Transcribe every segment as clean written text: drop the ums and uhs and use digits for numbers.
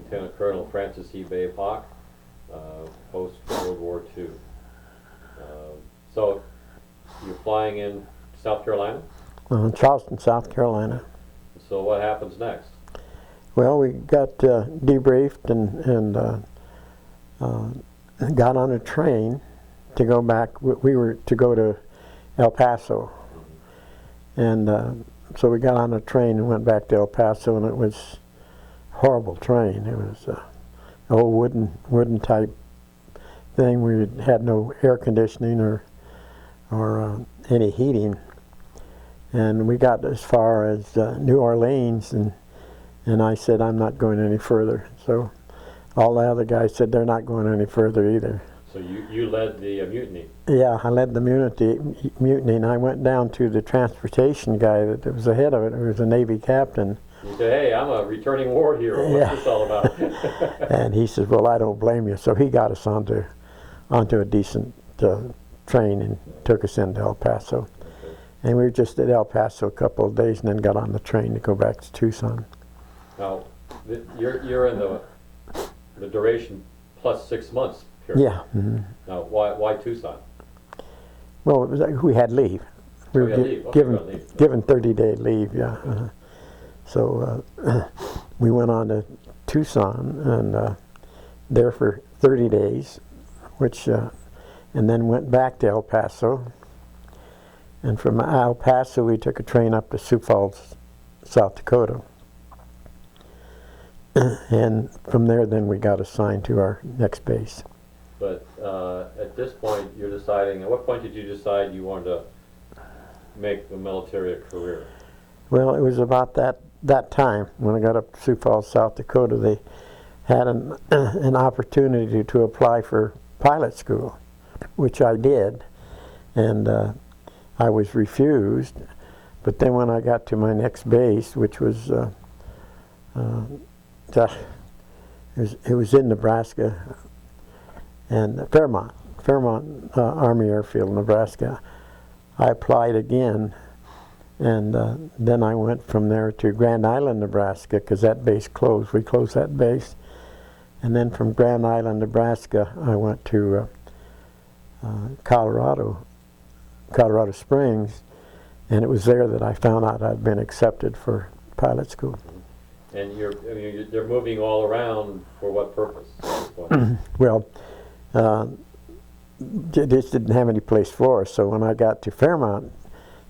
Lieutenant Colonel Francis E. Babe Hawke, post World War II. So you're flying in South Carolina? Charleston, South Carolina. So what happens next? Well, we got debriefed and got on a train to go back. We were to go to El Paso. And so we got on a train and went back to El Paso, and it was a horrible train. It was an old wooden type thing. We had no air conditioning or any heating. And we got as far as New Orleans, and I said, I'm not going any further. So all the other guys said they're not going any further either. So you led the mutiny? Yeah, I led the mutiny, and I went down to the transportation guy that was the head of it, who was a Navy captain. You said, hey, I'm a returning war hero. What's this all about? And he says, well, I don't blame you. So he got us onto a decent train and took us into El Paso. Okay. And we were just at El Paso a couple of days and then got on the train to go back to Tucson. Now, you're in the duration plus 6 months period. Yeah. Mm-hmm. Now, why Tucson? Well, it was we had leave. We were given 30-day leave, yeah. So we went on to Tucson and there for 30 days, and then went back to El Paso. And from El Paso, we took a train up to Sioux Falls, South Dakota. And from there, then we got assigned to our next base. But at this point, you're deciding, at what point did you decide you wanted to make the military a career? Well, it was about that time when I got up to Sioux Falls, South Dakota. They had an opportunity to apply for pilot school, which I did, and I was refused. But then when I got to my next base, which was it was in Nebraska, and Fairmont Army Airfield, Nebraska. I applied again, and then I went from there to Grand Island, Nebraska, because that base closed. We closed that base, and then from Grand Island, Nebraska, I went to Colorado Springs, and it was there that I found out I'd been accepted for pilot school. And they're moving all around for what purpose? Well, they just didn't have any place for us. So when I got to Fairmont,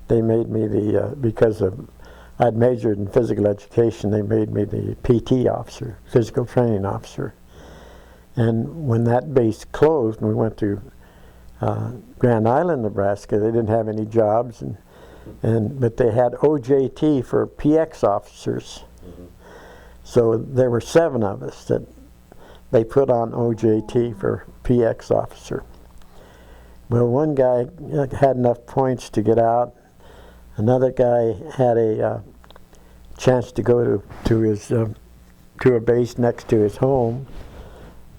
they made me because I'd majored in physical education, they made me the PT officer, physical training officer. And when that base closed and we went to Grand Island, Nebraska, they didn't have any jobs, but they had OJT for PX officers. Mm-hmm. So there were 7 of us that they put on OJT for PX officer. Well, one guy had enough points to get out. Another guy had a chance to go to a base next to his home,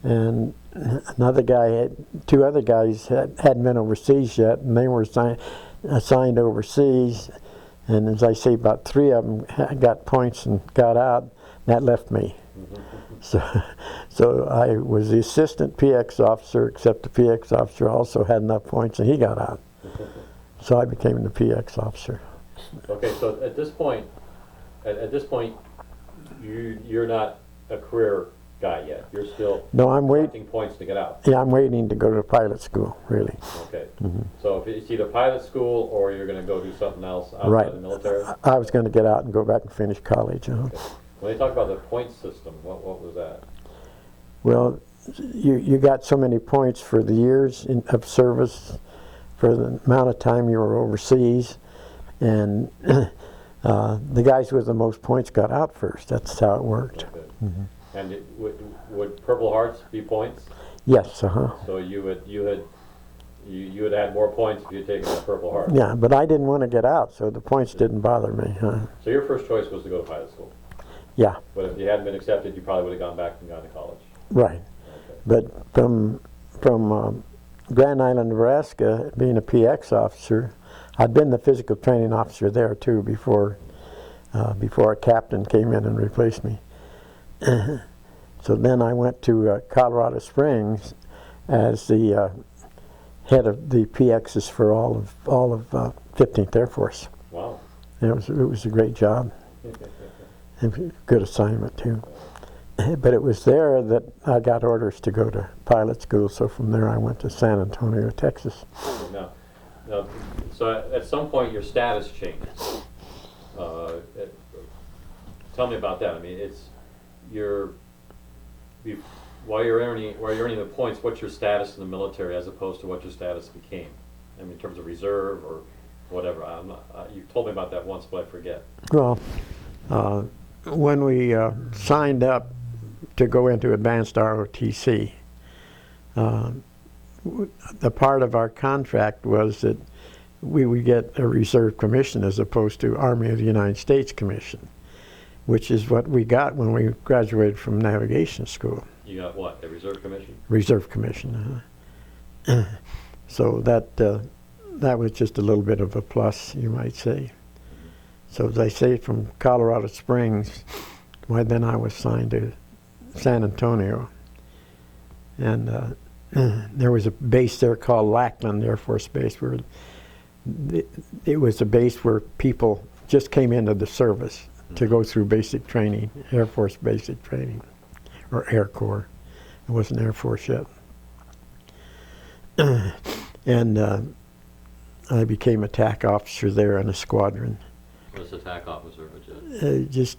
and another guy 2 other guys hadn't been overseas yet, and they were assigned overseas. And as I say, about 3 of them got points and got out. That left me. So I was the assistant PX officer, except the PX officer also had enough points and he got out. So I became the PX officer. Okay, so at this point, you're not a career guy yet. You're still collecting points to get out. Yeah, I'm waiting to go to pilot school, really. Okay. Mm-hmm. So if it's either pilot school or you're going to go do something else outside the military? I was going to get out and go back and finish college. Okay. When they talk about the point system, what was that? Well, you got so many points for the years of service, for the amount of time you were overseas, and the guys with the most points got out first. That's how it worked. Okay. Mm-hmm. And would Purple Hearts be points? Yes. So you would had more points if you had taken the Purple Heart. Yeah, but I didn't want to get out, so the points didn't bother me. So your first choice was to go to pilot school. Yeah. But if you hadn't been accepted, you probably would have gone back and gone to college. Right. Okay. But from Grand Island, Nebraska, being a PX officer, I'd been the physical training officer there too before a captain came in and replaced me. So then I went to Colorado Springs as the head of the PXs for all of 15th Air Force. Wow. And it was a great job. And a good assignment too. But it was there that I got orders to go to pilot school. So from there I went to San Antonio, Texas. Now, so at some point your status changed. Tell me about that. I mean, while you're earning the points, what's your status in the military as opposed to what your status became? I mean, in terms of reserve or whatever. You told me about that once, but I forget. Well, when we signed up to go into advanced ROTC, the part of our contract was that we would get a reserve commission as opposed to Army of the United States commission, which is what we got when we graduated from navigation school. You got what? A reserve commission? Reserve commission. So that was just a little bit of a plus, you might say. So as I say, from Colorado Springs, why then I was signed to San Antonio, and there was a base there called Lackland Air Force Base, where it was a base where people just came into the service to go through basic training, Air Force basic training, or Air Corps. It wasn't Air Force yet. And I became a TAC officer there in a squadron. What's a TAC officer? Just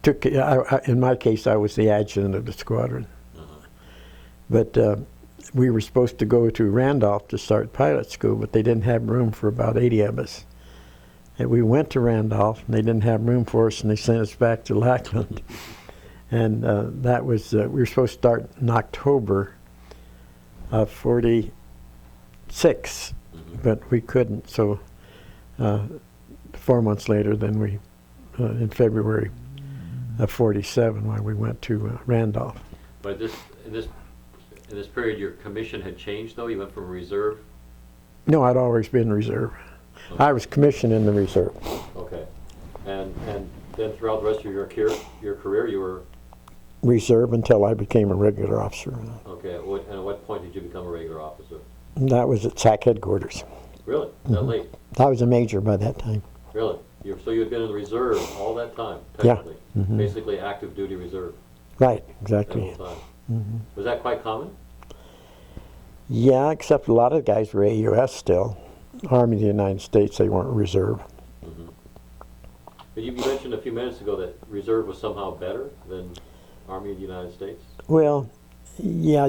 took, in my case, I was the adjutant of the squadron. But we were supposed to go to Randolph to start pilot school, but they didn't have room for about 80 of us. And we went to Randolph, and they didn't have room for us, and they sent us back to Lackland. And that was, we were supposed to start in October of 46, but we couldn't. So 4 months later, then we, in February of 47, when we went to Randolph. But in this period, your commission had changed, though? You went from reserve? No, I'd always been reserve. Okay. I was commissioned in the reserve. Okay. And then throughout the rest of your career, you were? Reserve until I became a regular officer. Okay. And at what point did you become a regular officer? And that was at SAC headquarters. Really? That late? I was a major by that time. Really? So you had been in the reserve all that time, technically? Yeah. Basically active duty reserve. Right, That exactly. whole time. Was that quite common? Yeah, except a lot of the guys were AUS still. Army of the United States, they weren't reserve. But you mentioned a few minutes ago that reserve was somehow better than Army of the United States? Well, yeah,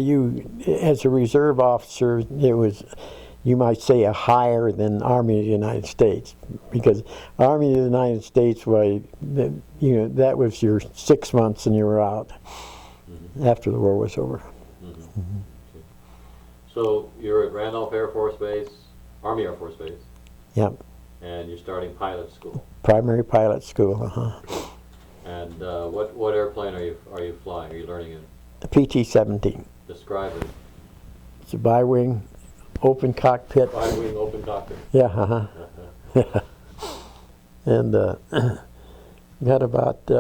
as a reserve officer, it was, you might say, a higher than Army of the United States, because Army of the United States, that was your 6 months and you were out after the war was over. So you're at Randolph Air Force Base, Army Air Force Base. Yep. And you're starting pilot school. Primary pilot school, And what airplane are you flying? Are you learning in? The PT-17. Describe it. It's a bi-wing, open cockpit. Bi-wing open cockpit. Yeah, And got about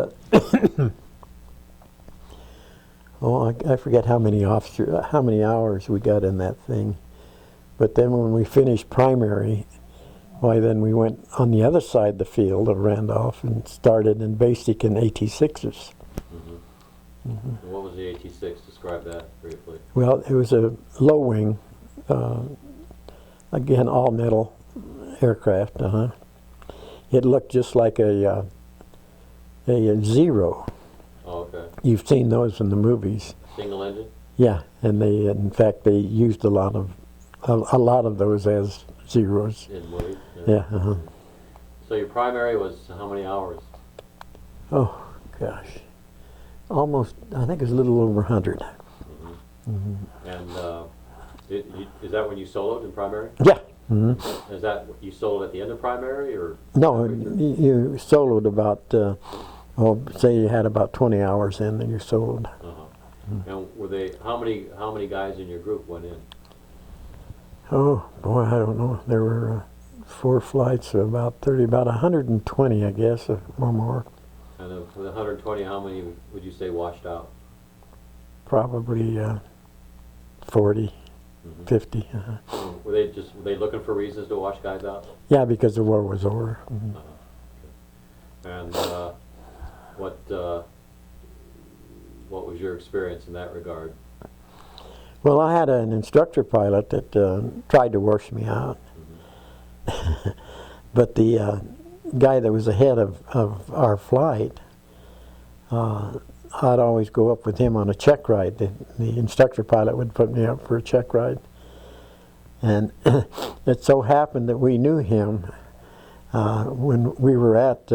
I forget how many hours we got in that thing. But then when we finished primary, why then we went on the other side of the field of Randolph and started in basic in AT-6s. And what was the AT-6? Describe that briefly. Well, it was a low wing, again all metal aircraft. It looked just like a Zero. Oh, okay. You've seen those in the movies. Single engine? Yeah, and in fact they used a lot of those as Zeros. In movies? Yeah. So your primary was how many hours? Oh gosh, almost. I think it was a little over 100. And is that when you soloed in primary? Yeah. Is that you soloed at the end of primary, or? No, you soloed about. Say you had about 20 hours in, then you soloed. And were they? How many guys in your group went in? Oh boy, I don't know. There were 4 flights of about 30, about 120, I guess, or more. And of the 120, how many would you say washed out? probably 40, Mhm. 50. Were they looking for reasons to wash guys out? Yeah, because the war was over. Mhm. And what was your experience in that regard? Well, I had an instructor pilot that tried to wash me out. Mhm. But the guy that was ahead of our flight, I'd always go up with him on a check ride. The instructor pilot would put me up for a check ride. And it so happened that we knew him when we were at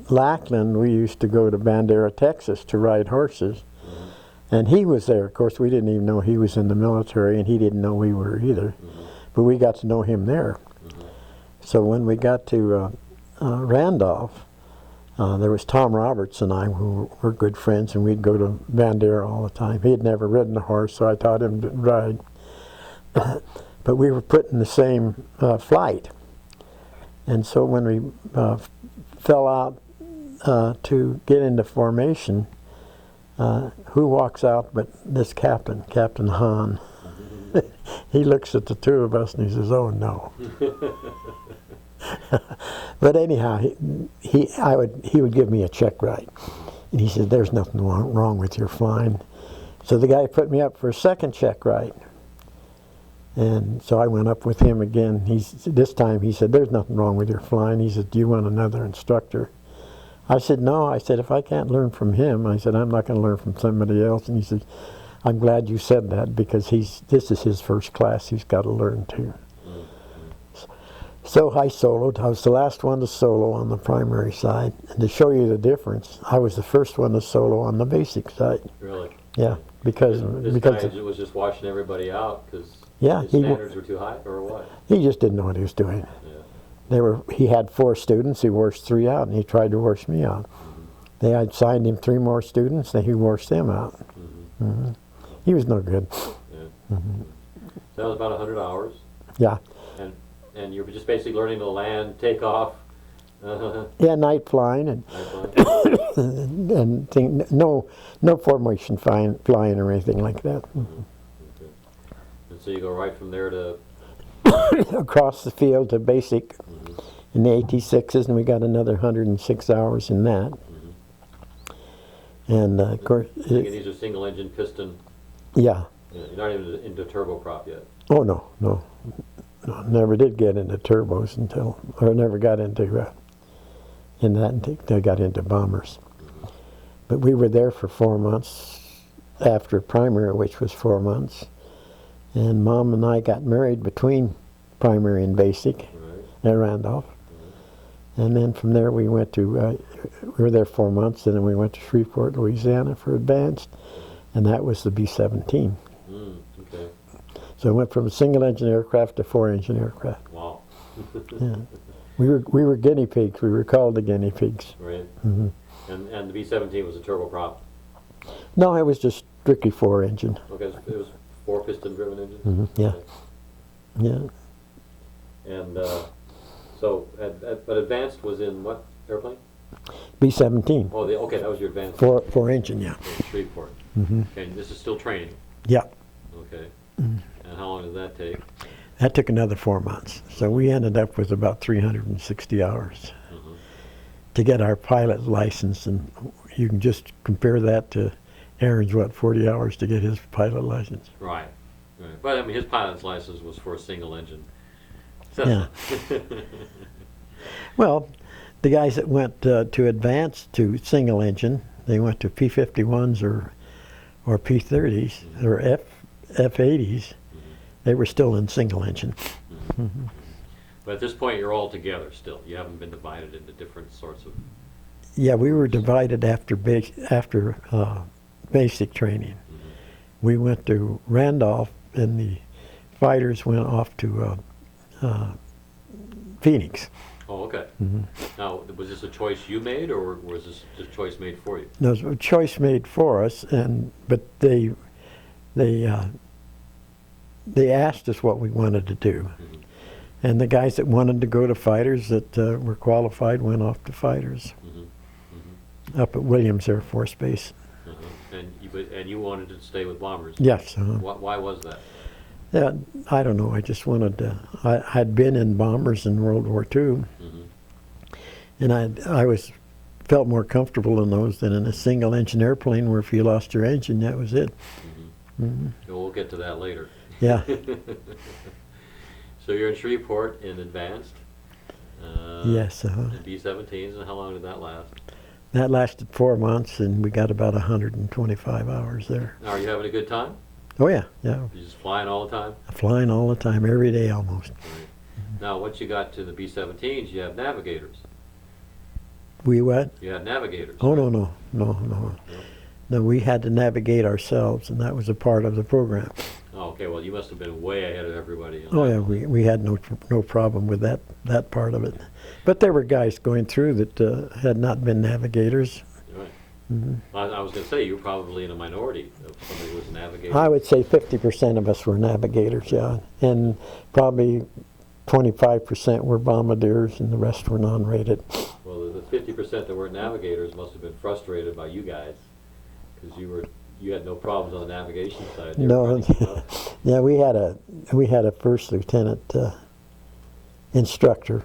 Lackland. We used to go to Bandera, Texas to ride horses. Mm-hmm. And he was there. Of course, we didn't even know he was in the military, and he didn't know we were either. Mm-hmm. But we got to know him there. Mm-hmm. So when we got to Randolph, there was Tom Roberts and I who were good friends, and we'd go to Bandera all the time. He had never ridden a horse, so I taught him to ride. But we were put in the same flight. And so when we fell out to get into formation, who walks out but this captain, Captain Hahn. He looks at the two of us and he says, "Oh no." But anyhow, he would give me a check ride. And he said, "There's nothing wrong with your flying." So the guy put me up for a second check ride. And so I went up with him again. This time he said, "There's nothing wrong with your flying." He said, "Do you want another instructor?" I said, "No." I said, "If I can't learn from him," I said, "I'm not going to learn from somebody else." And he said, "I'm glad you said that, because this is his first class. He's got to learn too." So I soloed. I was the last one to solo on the primary side. And to show you the difference, I was the first one to solo on the basic side. Really? Yeah, because This guy was just washing everybody out because yeah, his standards were too high, or what? he just didn't know what he was doing. Yeah. He had 4 students. He washed 3 out, and he tried to wash me out. Mm-hmm. They had assigned him 3 more students, and he washed them out. Mm-hmm. Mm-hmm. He was no good. Yeah. Mm-hmm. So that was about 100 hours. Yeah. And you were just basically learning to land, take off. Yeah, night flying and no formation flying or anything like that. Mm-hmm. Okay. And so you go right from there to across the field to basic mm-hmm. in the AT6s, and we got another 106 hours in that. Mm-hmm. And of course, these are single engine piston. Yeah. You're not even into turboprop yet. Oh no, never did get into turbos or never got into until I got into bombers. Mm-hmm. But we were there for 4 months after primary, which was 4 months. And Mom and I got married between primary and basic at Randolph. Mm-hmm. And then from there we went to, we were there 4 months, and then we went to Shreveport, Louisiana for advanced, and that was the B-17. Okay. So I went from a single engine aircraft to 4 engine aircraft. Wow. Yeah. We were guinea pigs. We were called the guinea pigs. Right. Mm-hmm. And the B-17 was a turboprop. No, it was just strictly 4 engine. Okay, it was 4 piston driven engines. Mm-hmm. Yeah. Okay. Yeah. And so, but advanced was in what airplane? B-17. Oh, okay, that was your advanced. 4 engine, yeah. Shreveport. Mm-hmm. Okay, and this is still training. Yeah. Okay. Mm-hmm. And how long did that take? That took another 4 months. So we ended up with about 360 hours Mm-hmm. to get our pilot license, and you can just compare that to Aaron's, 40 hours to get his pilot license. Right. Right. But I mean, his pilot's license was for a single engine. So Yeah. Well, the guys that went to advance to single engine, they went to P-51s or P-30s or F-80s. They were still in single engine. Mm-hmm. Mm-hmm. But at this point, you're all together still. You haven't been divided into different sorts of. Yeah, we were divided after basic training. Mm-hmm. We went to Randolph, and the fighters went off to Phoenix. Oh, okay. Mm-hmm. Now, was this a choice you made, or was this just a choice made for you? No, it was a choice made for us, but they asked us what we wanted to do. Mm-hmm. And the guys that wanted to go to fighters that were qualified went off to fighters Mm-hmm. Mm-hmm. up at Williams Air Force Base. Mm-hmm. And And you wanted to stay with bombers? Yes. Why was that? Yeah, I don't know. I just wanted to. I'd been in bombers in World War II, and I felt more comfortable in those than in a single engine airplane where if you lost your engine, that was it. We'll get to that later. Yeah. So you're in Shreveport in advanced. Yes. The B-17s, and how long did that last? That lasted 4 months, and we got about 125 hours there. Now, are you having a good time? Oh yeah, yeah. You just flying all the time? Flying all the time, every day almost. Right. Now, once you got to the B-17s, you have navigators. We what? You had navigators. Oh, right? no. No, we had to navigate ourselves, and that was a part of the program. Oh, okay. Well, you must have been way ahead of everybody. Oh yeah, we had no problem with that part of it. But there were guys going through that had not been navigators. Right. I was going to say, you were probably in a minority of somebody who was a navigator. I would say 50% of us were navigators, yeah, and probably 25% were bombardiers, and the rest were non-rated. Well, the 50% that weren't navigators must have been frustrated by you guys, because you had no problems on the navigation side. No, yeah, we had a first lieutenant instructor,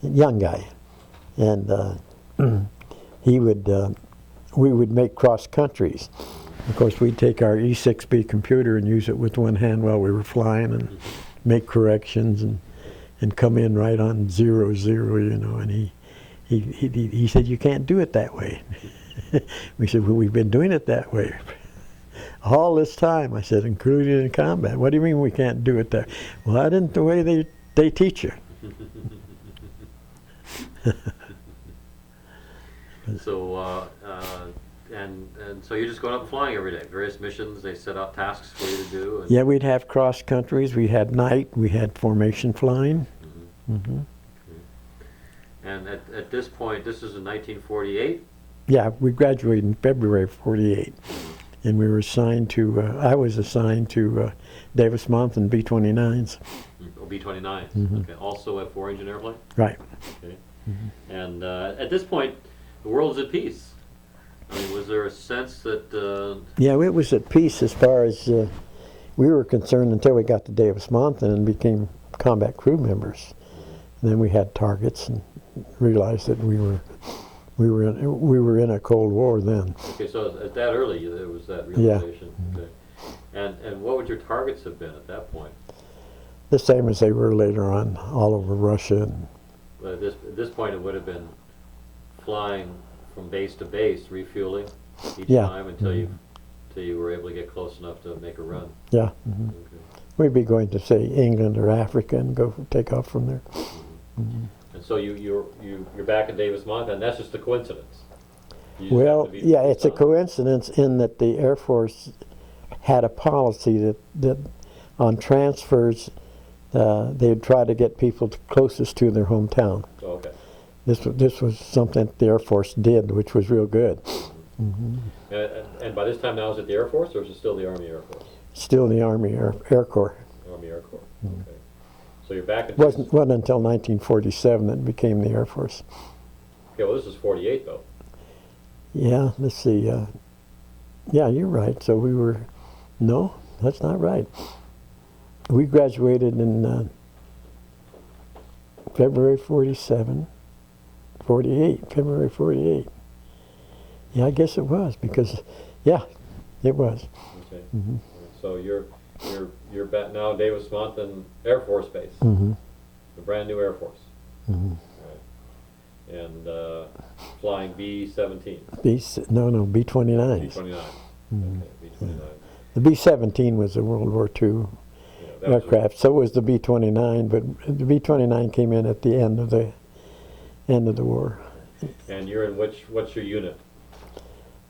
a young guy, and we would make cross countries. Of course, we'd take our E6B computer and use it with one hand while we were flying and make corrections and come in right on 0, 0, you know. And he said, "You can't do it that way." We said, "Well, we've been doing it that way all this time." I said, "Including in combat." "What do you mean we can't do it that way?" "Well, that isn't the way they teach you." So, and so you're just going up and flying every day. Various missions, they set out tasks for you to do. And Yeah, we'd have cross countries. We had night. We had formation flying. And at this point, this is in 1948. Yeah, we graduated in February of '48, and we were assigned to. I was assigned to Davis-Monthan B-29s. Or B-29s. Okay. Also a 4-engine airplane. Right. Okay. And at this point, the world is at peace. I mean, was there a sense that? Yeah, it was at peace as far as we were concerned until we got to Davis-Monthan and became combat crew members. And then we had targets and realized that we were in a Cold War then. Okay, so at that early, there was that realization. Yeah. Okay. And what would your targets have been at that point? The same as they were later on, all over Russia. But at this point, it would have been flying from base to base, refueling each time until you were able to get close enough to make a run. Yeah. Okay. We'd be going to, say, England or Africa and take off from there. And so you're back in Davis-Monthan, and that's just a coincidence. Well, yeah, it's a coincidence in that the Air Force had a policy that on transfers they'd try to get people closest to their hometown. Oh, okay. This was something that the Air Force did, which was real good. And by this time now, is it the Air Force, or is it still the Army Air Force? Still the Army Air Corps. Army Air Corps. Okay. So you're back in. Wasn't until 1947 that it became the Air Force. Okay, well, this is 48 though. Yeah, let's see. Yeah, you're right. So we were. No, that's not right. We graduated in February 47, 48, February 48. Yeah, I guess it was because, yeah, it was. Okay. So you're back now, Davis-Monthan Air Force Base, the brand new Air Force. Right. And flying B-17. No, B-29s. B-29. Okay, B-29. The B-17 was a World War II aircraft. So was the B-29, but the B-29 came in at the end of the war. And you're in what's your unit?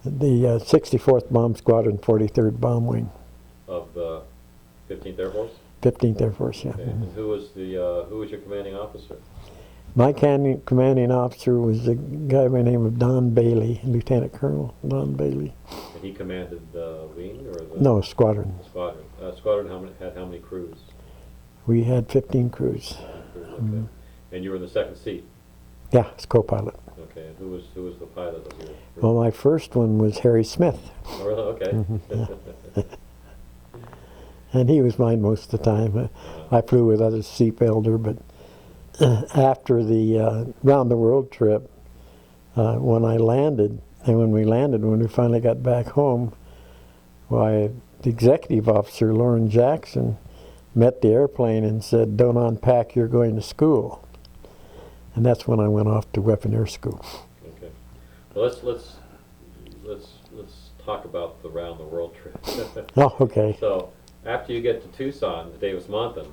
The 64th Bomb Squadron, 43rd Bomb Wing. Of the 15th Air Force? 15th Air Force, yeah. Okay. And who was your commanding officer? My commanding officer was a guy by the name of Don Bailey, Lieutenant Colonel Don Bailey. And he commanded the wing or the? No, squadron. Squadron. Squadron had how many crews? We had 15 crews. 15 crews, okay. And you were in the second seat? Yeah, as co-pilot. Okay, and who was the pilot of your? Well, my first one was Harry Smith, Oh, really? Okay. and he was mine most of the time. I flew with other seatbelter, but after the round the world trip, when I landed, and when we finally got back home, why, the executive officer, Lauren Jackson, met the airplane and said, "Don't unpack, you're going to school." And that's when I went off to weaponeer school. Okay. Well, let's talk about the round the world trip. Oh, okay. So after you get to Tucson, Davis-Monthan,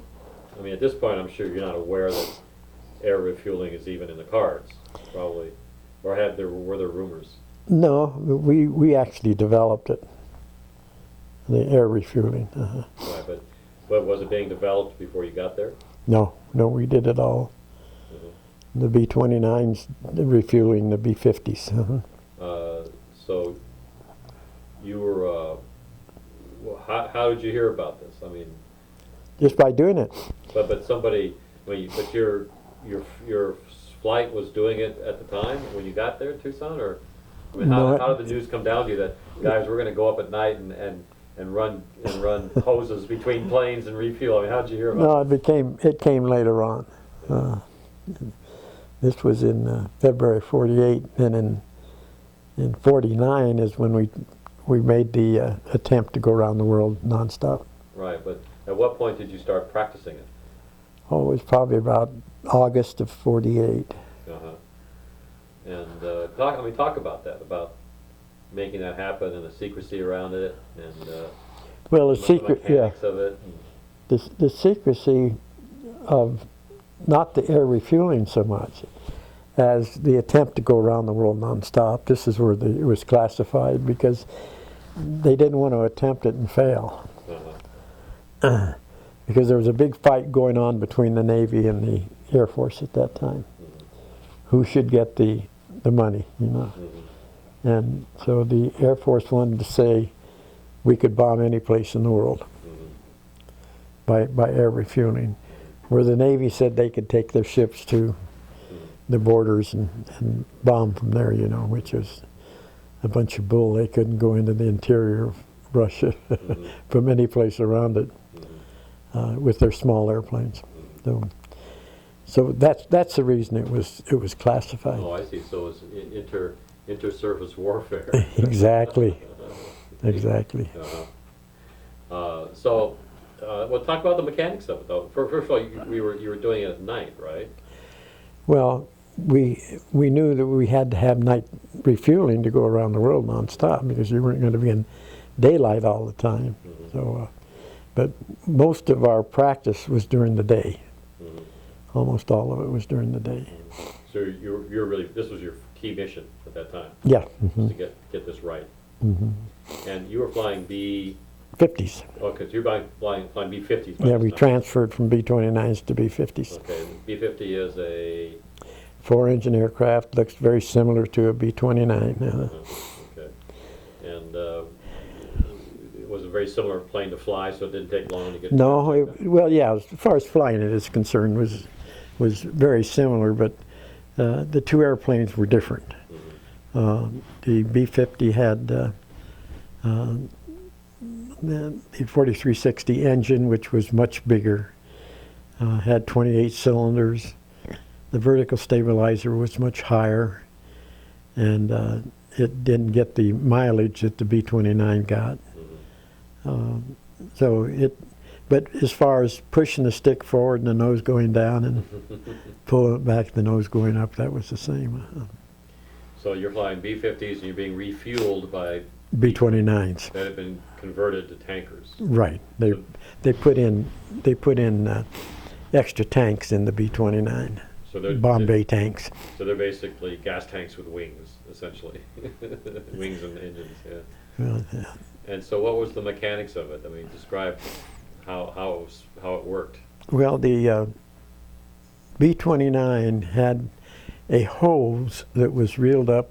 I mean, at this point, I'm sure you're not aware that air refueling is even in the cards, probably, or were there rumors? No, we actually developed it, the air refueling. Right, but was it being developed before you got there? No, we did it all. The B-29s, the refueling the B-50s. So you were, well, how did you hear about this? I mean, Just by doing it. but somebody, but your flight was doing it at the time when you got there, Tucson, or I mean, No, how did the news come down to you that guys were going to go up at night and run hoses between planes and refuel? I mean, how did you hear about No, it came later on. This was in February '48, and in '49 is when we made the attempt to go around the world nonstop. Right, but at what point did you start practicing it? Oh, it was probably about August of '48. Uh-huh. And talk about that, about making that happen and the secrecy around it, and Well, the the secret, yeah, mechanics of it. the secrecy of not the air refueling so much as the attempt to go around the world nonstop. This is where it was classified, because they didn't want to attempt it and fail. Uh-huh. Because there was a big fight going on between the Navy and the Air Force at that time. Who should get the money, you know? And so the Air Force wanted to say we could bomb any place in the world by air refueling, where the Navy said they could take their ships to the borders and bomb from there, you know, which was a bunch of bull. They couldn't go into the interior of Russia from any place around it with their small airplanes. So that's the reason it was classified. Oh, I see. So it was inter-service warfare. Exactly. Exactly. Well, talk about the mechanics of it, though. First of all, you were doing it at night, right? Well, we knew that we had to have night refueling to go around the world nonstop, because you weren't going to be in daylight all the time. So, but most of our practice was during the day. Almost all of it was during the day. So you're really, this was your key mission at that time. Yeah. To get this right. And you were flying B-50s. Oh, because you're flying B-50s. Yeah, we transferred from B-29s to B-50s. Okay, B-50 is a 4-engine aircraft, looks very similar to a B-29. Okay, and it was a very similar plane to fly, so it didn't take long to get. No, well, yeah, as far as flying it is concerned, was very similar, but the two airplanes were different. The B-50 had the 4360 engine, which was much bigger, had 28 cylinders. The vertical stabilizer was much higher, and it didn't get the mileage that the B-29 got. But as far as pushing the stick forward and the nose going down and pulling it back, the nose going up, that was the same. So you're flying B-50s and you're being refueled by B-29s. that have been converted to tankers. Right. They put in extra tanks in the B-29. So they're Bombay tanks. So they're basically gas tanks with wings, essentially. Wings and engines, yeah. Well, yeah. And so what was the mechanics of it? I mean, describe how it worked. Well, the B-29 had a hose that was reeled up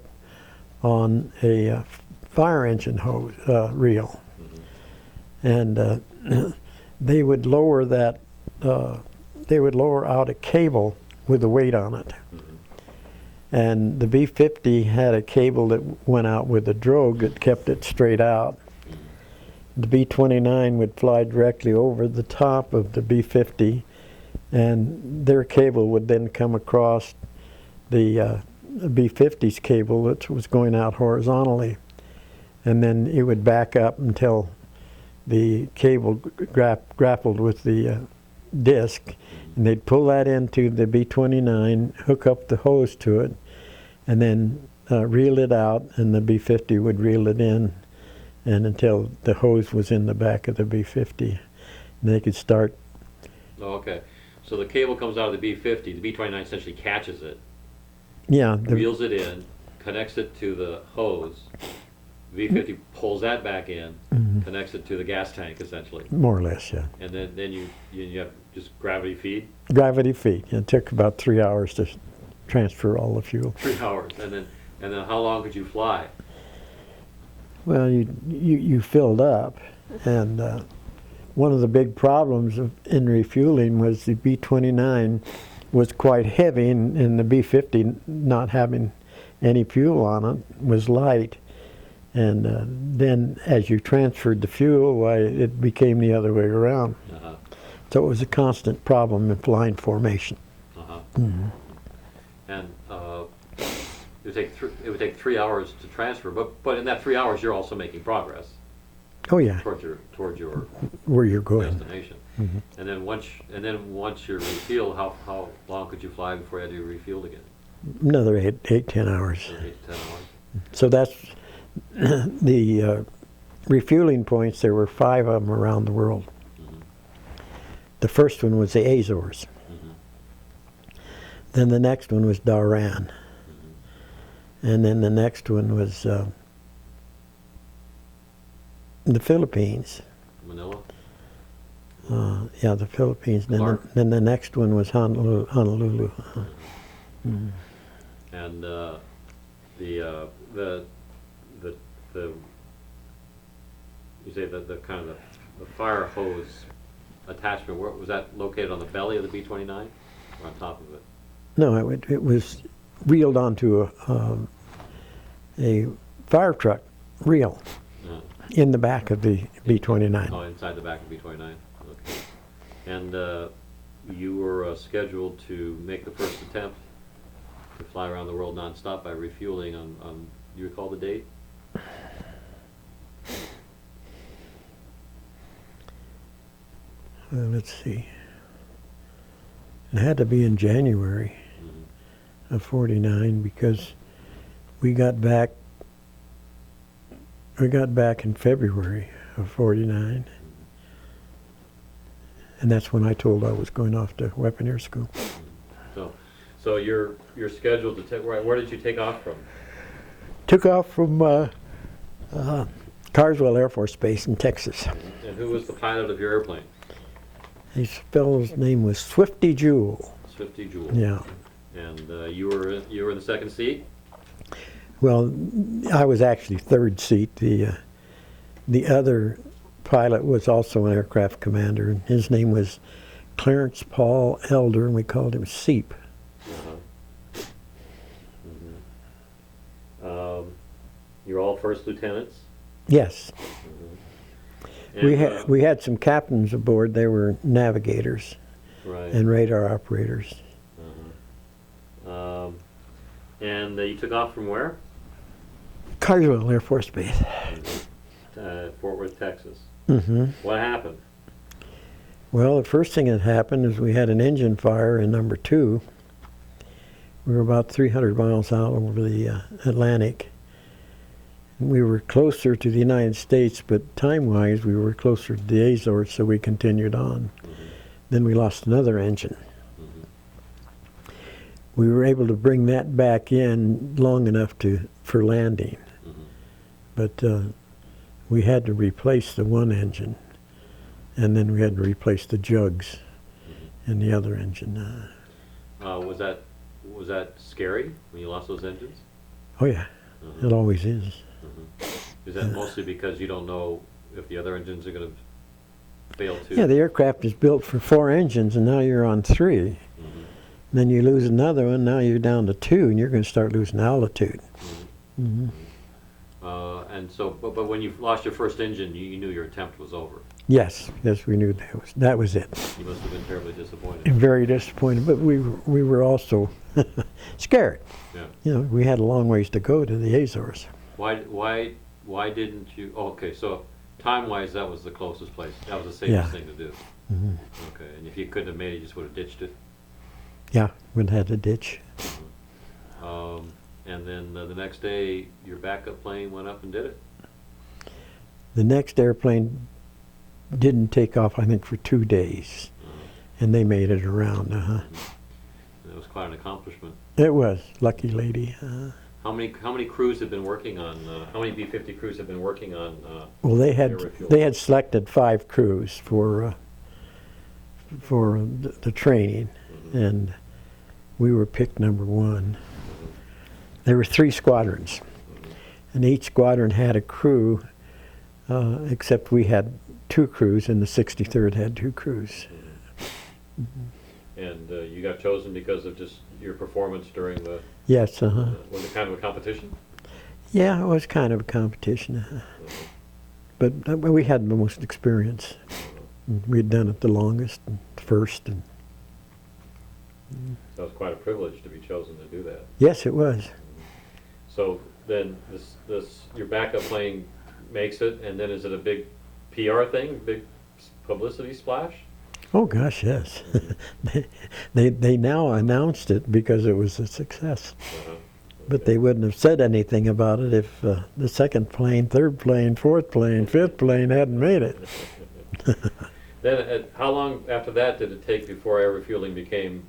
on a fire engine hose reel, and they would lower that. They would lower out a cable with a weight on it, And the B-50 had a cable that went out with a drogue that kept it straight out. The B-29 would fly directly over the top of the B-50, and their cable would then come across the B-50's cable that was going out horizontally. And then it would back up until the cable grappled with the disc, and they'd pull that into the B-29, hook up the hose to it, and then reel it out, and the B-50 would reel it in, and until the hose was in the back of the B-50, and they could start. Oh, okay. So the cable comes out of the B-50, the B-29 essentially catches it, Yeah. reels it in, connects it to the hose, V-50 pulls that back in, connects it to the gas tank essentially. More or less, yeah. And then you have just gravity feed? Gravity feed. It took about 3 hours to transfer all the fuel. 3 hours. And then how long could you fly? Well, you filled up, and one of the big problems in refueling was the B-29 was quite heavy, and the B-50 not having any fuel on it was light. And then as you transferred the fuel, why, it became the other way around. Uh-huh. So it was a constant problem in flying formation. Uh-huh. Mm-hmm. And it would take 3 hours to transfer, but in that 3 hours you're also making progress Oh yeah, towards your where you're going. destination. Mm-hmm. And then once you're refueled, how long could you fly before you had to be refueled again? Another 10 hours. 8 to 10 hours. So that's the refueling points. There were 5 of them around the world. Mm-hmm. The first one was the Azores. Mm-hmm. Then the next one was Dhahran. And then the next one was the Philippines. Manila? Yeah, the Philippines. Clark. Then the next one was Honolulu. Mm. And you say the kind of the fire hose attachment, where was that located on the belly of the B-29 or on top of it? No, it was reeled onto a fire truck reel in the back of the B-29. Oh, inside the back of B-29. Okay. And you were scheduled to make the first attempt to fly around the world nonstop by refueling on you recall the date? Let's see. It had to be in January of '49 because we got back in February of '49, and that's when I told I was going off to weaponeer school. So you're scheduled to take. Where did you take off from? Took off from Carswell Air Force Base in Texas. And who was the pilot of your airplane? His fellow's name was Swifty Jewell. Swifty Jewell. Yeah. And you were in the second seat. Well, I was actually third seat. The other pilot was also an aircraft commander, and his name was Clarence Paul Elder, and we called him Seep. Uh-huh. Mm-hmm. You're all first lieutenants? Yes. Mm-hmm. And, We had some captains aboard. They were navigators right. and radar operators. Uh-huh. And you took off from where? Carswell Air Force Base. Fort Worth, Texas. Mm-hmm. What happened? Well, the first thing that happened is we had an engine fire in number 2. We were about 300 miles out over the Atlantic. We were closer to the United States, but time-wise we were closer to the Azores, so we continued on. Mm-hmm. Then we lost another engine. Mm-hmm. We were able to bring that back in long enough for landing. Mm-hmm. But we had to replace the one engine, and then we had to replace the jugs in the other engine. Was that scary when you lost those engines? Oh yeah, Mm-hmm. it always is. Mm-hmm. Is that mostly because you don't know if the other engines are going to fail too? Yeah, the aircraft is built for 4 engines, and now you're on 3. Mm-hmm. Then you lose another one, now you're down to 2, and you're going to start losing altitude. Mm-hmm. And so, but when you lost your first engine, you knew your attempt was over. Yes, we knew that was it. You must have been terribly disappointed. And very disappointed, but we were also scared. Yeah. You know, we had a long ways to go to the Azores. Why didn't you? Oh, okay, so time-wise, that was the closest place. That was the safest thing to do. Mm-hmm. Okay, and if you couldn't have made it, you just would have ditched it. Yeah, we'd had to ditch. And then the next day, your backup plane went up and did it. The next airplane didn't take off, I think, for 2 days, and they made it around. That was quite an accomplishment. It was, lucky lady. How many crews have been working on? How many B-50 crews have been working on? Well, they air had refueling? selected 5 crews for the training, and we were picked number 1. There were 3 squadrons, and each squadron had a crew, except we had 2 crews, and the 63rd had 2 crews. And you got chosen because of just your performance during the. Yes, Was it kind of a competition? Yeah, it was kind of a competition, but we had the most experience. We'd done it the longest, and first, and So it was quite a privilege to be chosen to do that. yes, it was. So then this your backup plane makes it, and then is it a big PR thing, big publicity splash? Oh gosh, yes. they now announced it because it was a success. But they wouldn't have said anything about it if the second plane, third plane, fourth plane, fifth plane hadn't made it. Then how long after that did it take before air refueling became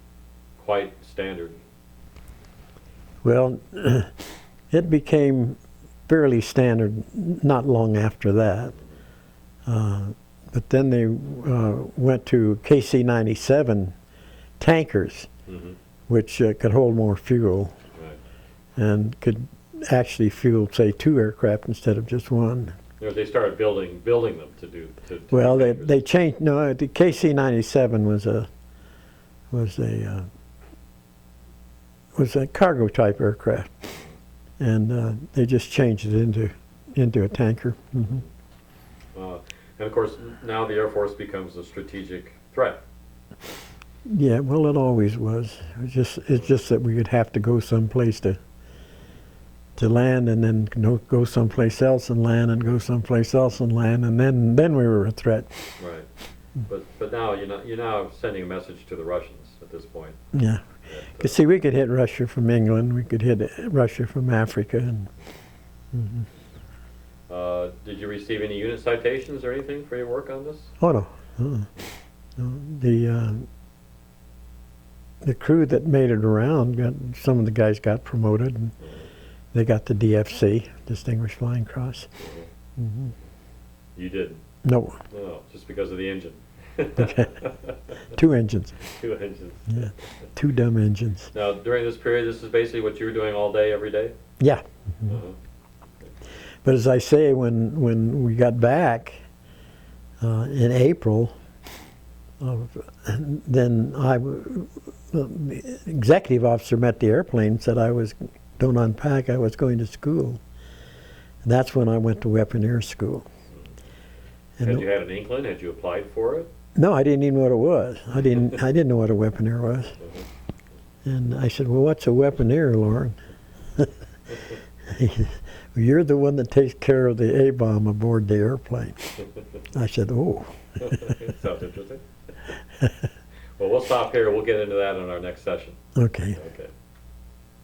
quite standard? Well, it became fairly standard not long after that. But then they went to KC-97 tankers, which could hold more fuel. Right. And could actually fuel, say, 2 aircraft instead of just 1. They started building them to do. To Well, do they changed. No, the KC-97 was a cargo type aircraft, and they just changed it into a tanker. And of course, now the Air Force becomes a strategic threat. Yeah, well, it always was. It's just that we would have to go someplace to land, and then go someplace else and land, and go someplace else and land, and then we were a threat. Right. But now you're now sending a message to the Russians at this point. Yeah. Because see, we could hit Russia from England, we could hit Russia from Africa, and did you receive any unit citations or anything for your work on this? oh no, the crew that made it around some of the guys got promoted, and they got the DFC, Distinguished Flying Cross. You didn't? No, No, just because of the engine. okay. 2 engines. 2 engines. Yeah, 2 dumb engines. Now, during this period, this is basically what you were doing all day, every day? Yeah. But as I say, when we got back in April, then the executive officer met the airplane and said don't unpack, I was going to school. And that's when I went to weaponeer school. And Had you had an inkling? Had you applied for it? no, I didn't even know what it was. I didn't know what a weaponeer was. And I said, well, what's a weaponeer, Lauren? He said, well, you're the one that takes care of the A-bomb aboard the airplane. I said, oh. Sounds interesting. Well, we'll stop here. We'll get into that in our next session. Okay. Okay.